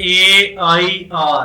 FAIR,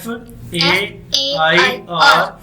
FAIR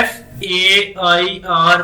FAIR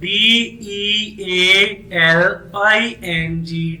DEALING,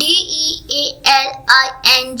DEALING,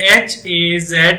HAZRAT,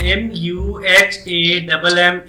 MUHAMMAD,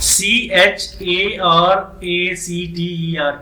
CHARACTER,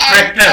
CHARACTER।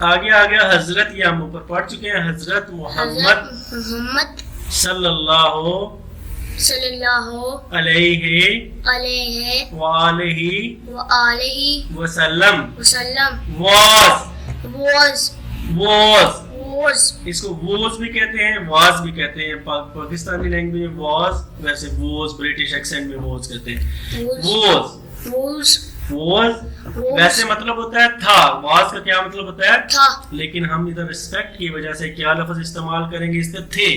آگے آ گیا حضرت، یہ ہم اوپر پڑھ چکے ہیں. حضرت محمد صلی اللہ علیہ وآلہ وسلم واز. اس کو واز بھی کہتے ہیں، واز بھی کہتے ہیں. پاکستانی لینگویج میں واز، ویسے واز برٹش ایکسینٹ میں واز کہتے ہیں. واز ویسے مطلب ہوتا ہے تھا. واز کا کیا مطلب ہوتا ہے؟ تھا. لیکن ہم ادھر ریسپیکٹ کی وجہ سے کیا لفظ استعمال کریں گے؟ اس سے تھے.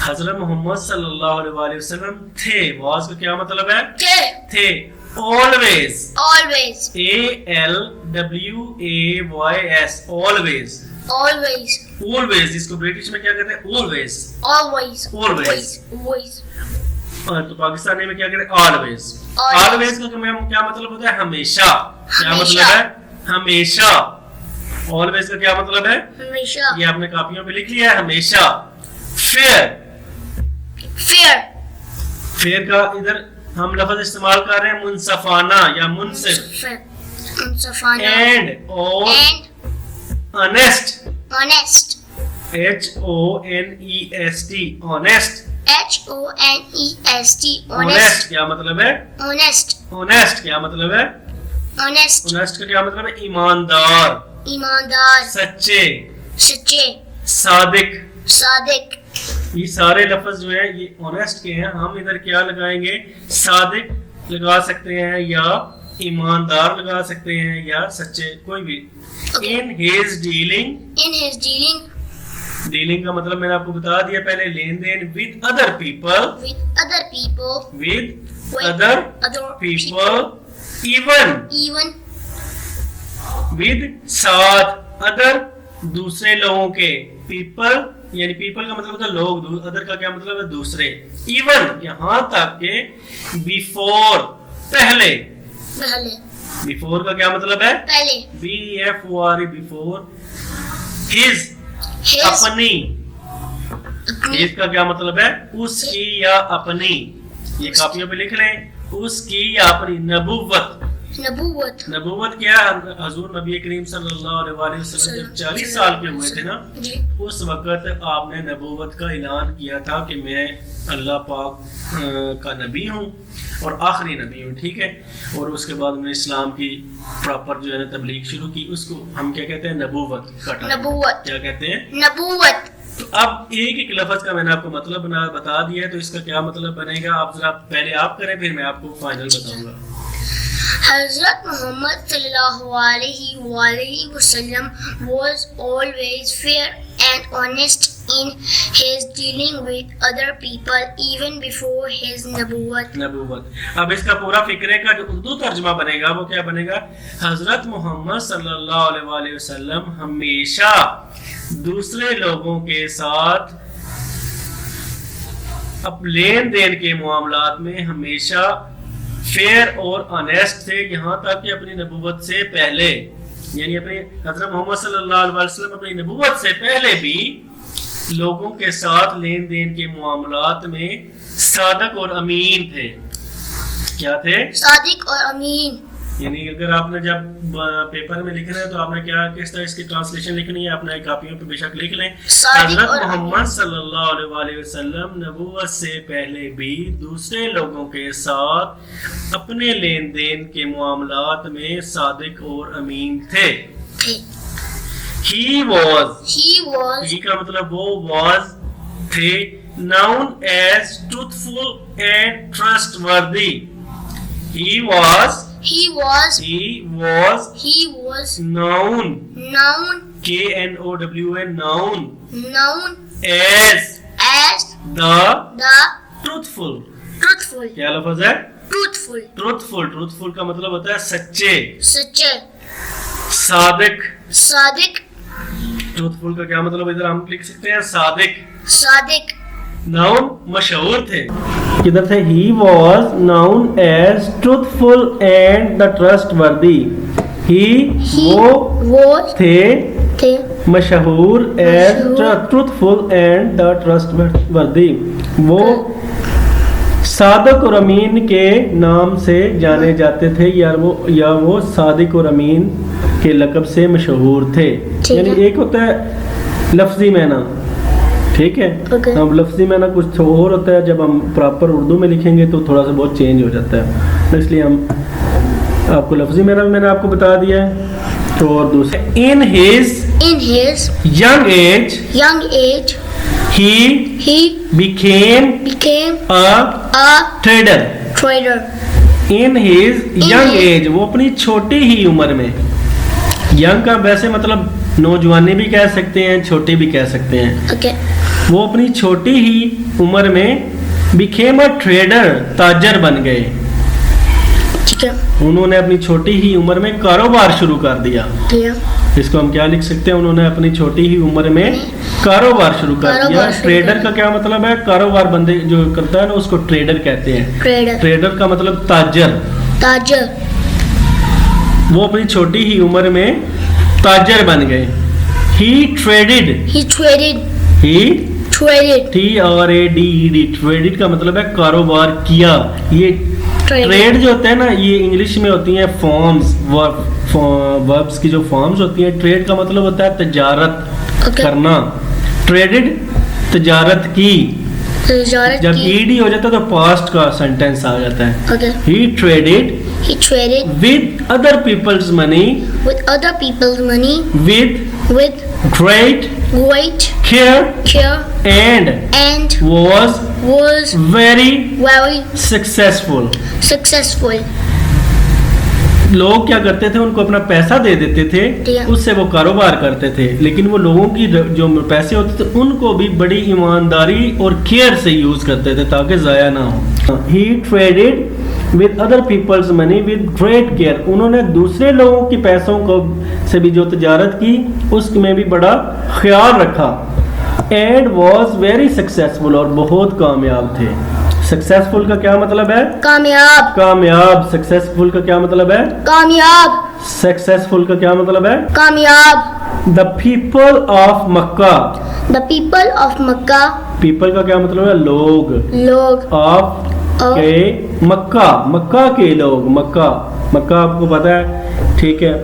حضرت محمد صلی اللہ علیہ وآلہ وسلم تھے. واز کا کیا مطلب ہے؟ تھے. always always اس کو برٹش میں کیا کہتے ہیں؟ always. تو پاکستانی میں کیا کہتے ہیں؟ always کا کیا مطلب ہوتا ہے؟ ہمیشہ. کیا مطلب ہے؟ ہمیشہ. always کا کیا مطلب ہے؟ ہمیشہ. یہ آپ نے کاپیوں پہ لکھ لیا ہے، ہمیشہ. فیئر کا ادھر ہم لفظ استعمال کر رہے ہیں منصفانہ یا منصف. اینڈ اور honest honest کیا مطلب ہے؟ honest کیا مطلب ہے؟ honest کا کیا مطلب ہے؟ ایماندار. سچے. صادق. یہ سارے لفظ جو ہیں یہ honest کے ہیں. ہم ادھر کیا لگائیں گے؟ صادق لگا سکتے ہیں یا ایماندار لگا سکتے ہیں یا سچے، کوئی بھی. in his dealing ڈیلنگ کا مطلب میں نے آپ کو بتا دیا پہلے، لین دین. with other people even with ساتھ other دوسرے لوگوں کے. people یعنی people کا مطلب ہوتا ہے لوگ، other کا کیا مطلب ہے؟ دوسرے. even یہاں تک کہ before پہلے. before کا کیا مطلب ہے؟ پہلے. before before. his اپنی. اس کا کیا مطلب ہے؟ اس کی یا اپنی. یہ کاپیوں پہ لکھ لیں، اس کی یا اپنی. نبوت کیا ہے؟ حضور نبی کریم صلی اللہ علیہ وآلہ وسلم جب 40 سال کے ہوئے تھے نا، اس وقت آپ نے نبوت کا اعلان کیا تھا کہ میں اللہ پاک کا نبی ہوں اور آخری نبی ہوں. ٹھیک ہے. اور اس کے بعد انہوں نے اسلام کی پراپر جو ہے نا تبلیغ شروع کی. اس کو ہم کیا کہتے ہیں؟ نبوت. کیا کہتے ہیں؟ نبوت. تو اب ایک لفظ کا میں نے آپ کو مطلب بتا دیا ہے، تو اس کا کیا مطلب بنے گا آپ ذرا پہلے آپ کریں، پھر میں آپ کو فائنل بتاؤں گا. حضرت محمد صلی اللہ علیہ وآلہ وسلم was always fair and honest in his dealing with other people even before his نبوت. اب اس کا پورا فکرے کا جو اردو ترجمہ بنے گا وہ کیا بنے گا؟ حضرت محمد صلی اللہ علیہ وآلہ وسلم ہمیشہ دوسرے لوگوں کے ساتھ اب لین دین کے معاملات میں ہمیشہ فیئر اور آنیسٹ تھے، یہاں تک کہ اپنی نبوت سے پہلے، یعنی اپنی حضرت محمد صلی اللہ علیہ وسلم اپنی نبوت سے پہلے بھی لوگوں کے ساتھ لین دین کے معاملات میں صادق اور امین تھے. کیا تھے؟ صادق اور امین. یعنی اگر آپ نے جب پیپر میں لکھنا ہے تو آپ نے کیا کس طرح اس کی ٹرانسلیشن لکھنی ہے، اپنے کاپیوں پہ بے شک لکھ لیں. حضرت محمد صلی اللہ علیہ وآلہ وسلم نبوت سے پہلے بھی دوسرے لوگوں کے ساتھ اپنے لین دین کے معاملات میں صادق اور امین تھے. He was کا مطلب وہ was تھے. known as truthful and trustworthy. He was known K-N-O-W-N known as the truthful. کیا لفظ ہے؟ truthful کا مطلب ہوتا ہے سچے. صادق. truthful کا کیا مطلب ادھر ہم لکھ سکتے ہیں؟ صادق. noun مشہور تھے. کدھر تھے؟ he was known as truthful and the trustworthy. وہ تھے مشہور as truthful and the trustworthy. وہ صادق اور امین کے نام سے جانے جاتے تھے، یا وہ صادق اور امین کے لقب سے مشہور تھے. یعنی ایک ہوتا ہے لفظی معنی, ٹھیک ہے, اب لفظی معنی کچھ اور ہوتا ہے, جب ہم پراپر اردو میں لکھیں گے تو تھوڑا سا بہت چینج ہو جاتا ہے, اس لیے ہم آپ کو لفظی معنی میں نے آپ کو بتا دیا ہے. تو اور دوسرا, in his young age he became a trader. In his young age, وہ اپنی چھوٹی ہی عمر میں, young کا ویسے مطلب نوجوانی بھی کہہ سکتے ہیں, چھوٹی بھی کہہ سکتے ہیں. وہ اپنی چھوٹی ہی عمر میں became a trader, تاجر بن گئے. انہوں نے اپنی چھوٹی ہی عمر میں کاروبار شروع کر دیا. اس کو ہم کیا لکھ سکتے ہیں, انہوں نے اپنی چھوٹی ہی عمر میں کاروبار شروع کر دیا. ٹریڈر کا کیا مطلب ہے, کاروبار بندے جو کرتا ہے نا اس کو ٹریڈر کہتے ہیں. ٹریڈر کا مطلب تاجر. وہ اپنی چھوٹی ہی عمر میں تاجر بن گئے. He traded. T-R-A-D-E-D. Traded کا مطلب ہے کاروبار کیا. یہ ٹریڈ جو ہوتا ہے نا, یہ انگلش میں ہوتی ہیں فارمز, وربس کی جو فارمز ہوتی ہیں. ٹریڈ کا مطلب ہوتا ہے تجارت کرنا. ٹریڈڈ, تجارت کی. جب ایڈی ہو جاتا ہے تو پاسٹ کا سینٹینس آ جاتا ہے. He traded with other people's money with great care and was very successful. لوگ کیا کرتے تھے, ان کو اپنا پیسہ دے دیتے تھے, اس سے وہ کاروبار کرتے تھے, لیکن وہ لوگوں کی جو پیسے ہوتے تھے ان کو بھی بڑی ایمانداری اور کیئر سے یوز کرتے تھے تاکہ ضائع نہ ہو. He traded with other people's money with great care. انہوں نے دوسرے لوگوں کی پیسوں کو سے بھی جو تجارت کی اس میں بھی بڑا خیال رکھا. And was very successful, اور بہت کامیاب تھے. سکسیسفل کا کیا مطلب ہے, کامیاب. سکسیسفل کا کیا مطلب ہے, سکسیسفل کا کیا مطلب ہے, کامیاب. The people of Makkah. People کا کیا مطلب ہے, لوگ. of کے مکہ کے لوگ. مکہ آپ کو پتا ہے, ٹھیک ہے,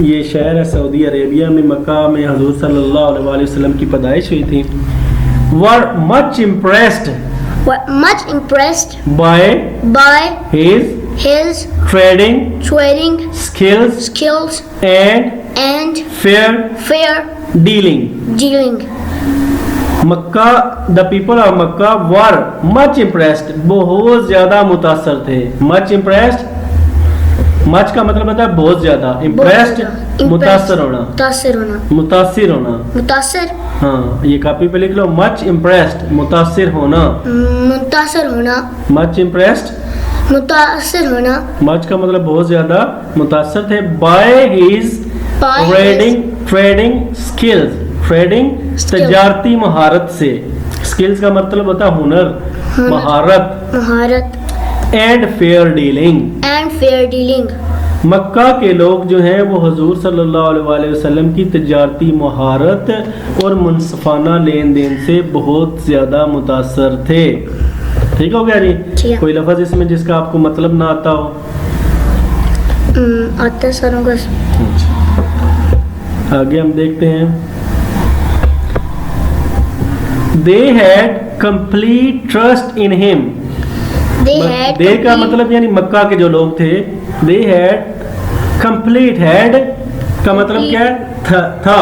یہ شہر ہے سعودی عربیہ میں. مکہ میں حضور صلی اللہ علیہ وسلم کی پیدائش ہوئی تھی. were much impressed by his trading skills and fair dealing. Mecca, the people of Makkah were much impressed, بہت زیادہ متاثر تھے. much impressed, much کا مطلب ہوتا ہے بہت زیادہ. impressed متاثر ہونا. ہاں, یہ کاپی پہ لکھ لو, much impressed متاثر ہونا. much impressed much کا مطلب بہت زیادہ متاثر تھے. by his trading skills. Trading تجارتی مہارت سے. اسکلز کا مطلب ہوتا ہے ہنر, مہارت. And fair dealing. مکہ کے لوگ جو ہیں وہ حضور صلی اللہ علیہ وسلم کی تجارتی مہارت اور منصفانہ لین دین سے بہت زیادہ متاثر تھے. ٹھیک ہو گیا جی. کوئی لفظ اس میں جس کا آپ کو مطلب نہ آتا ہو؟ آتا سروں کا. آگے ہم دیکھتے ہیں. They had complete trust in him. They کا مطلب یعنی مکہ کے جو لوگ تھے. They had complete, had کا مطلب کیا ہے, تھا.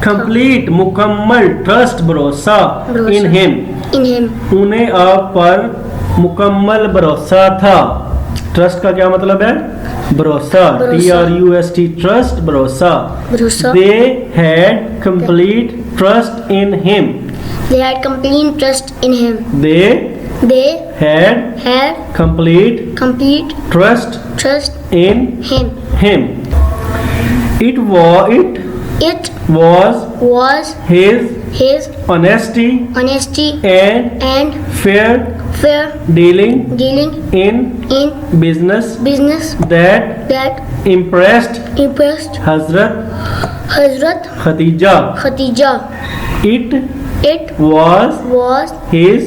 complete مکمل, trust بھروسہ, in him انہیں آپ پر مکمل بھروسہ تھا. ٹرسٹ کا کیا مطلب ہے, بھروسہ. TRUST, ٹرسٹ, بھروسہ. They had complete trust in him. They had complete trust in him. They had complete trust in him. It was his honesty and fair dealing in business that impressed Hazrat Khatija. It was his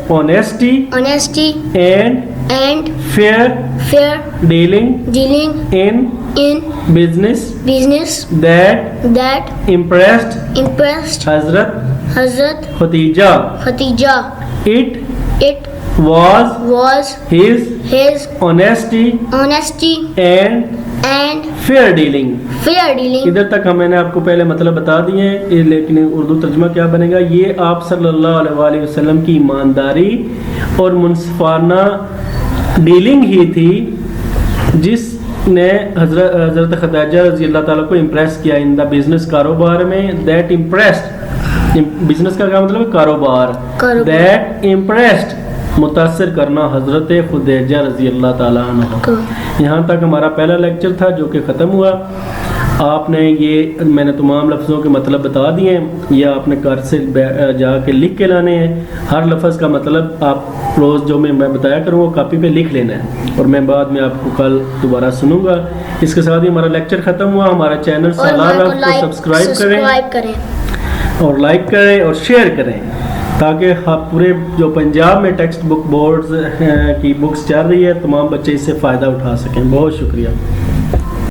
honesty and fair dealing in in business business that impressed Hazrat Khadija. Khadija. It Was his honesty and fair dealing. ادھر تک میں نے آپ کو پہلے مطلب بتا دیے ہیں، لیکن اردو ترجمہ کیا بنے گا؟ یہ آپ صلی اللہ علیہ وآلہ وسلم کی ایمانداری اور منصفانہ ڈیلنگ ہی تھی جس نے حضرت خدیجہ رضی اللہ تعالیٰ کو امپریس کیا ان دا بزنس، کاروبار میں. دیٹ امپریسڈ، بزنس کا کیا مطلب ہے؟ کاروبار. دیٹ امپریسڈ، متاثر کرنا حضرت خدیجہ رضی اللہ تعالیٰ عنہ. یہاں تک ہمارا پہلا لیکچر تھا جو کہ ختم ہوا. آپ نے یہ میں نے تمام لفظوں کے مطلب بتا دیے ہیں، یہ آپ نے گھر سے جا کے لکھ کے لانے ہیں. ہر لفظ کا مطلب آپ روز جو میں بتایا کروں وہ کاپی پہ لکھ لینا ہے، اور میں بعد میں آپ کو کل دوبارہ سنوں گا. اس کے ساتھ ہی ہمارا لیکچر ختم ہوا. ہمارا چینل سالار کو سبسکرائب کریں اور لائک کریں اور شیئر کریں، تاکہ پورے جو پنجاب میں ٹیکسٹ بک بورڈز کی بکس چل رہی ہے تمام بچے اس سے فائدہ اٹھا سکیں. بہت شکریہ.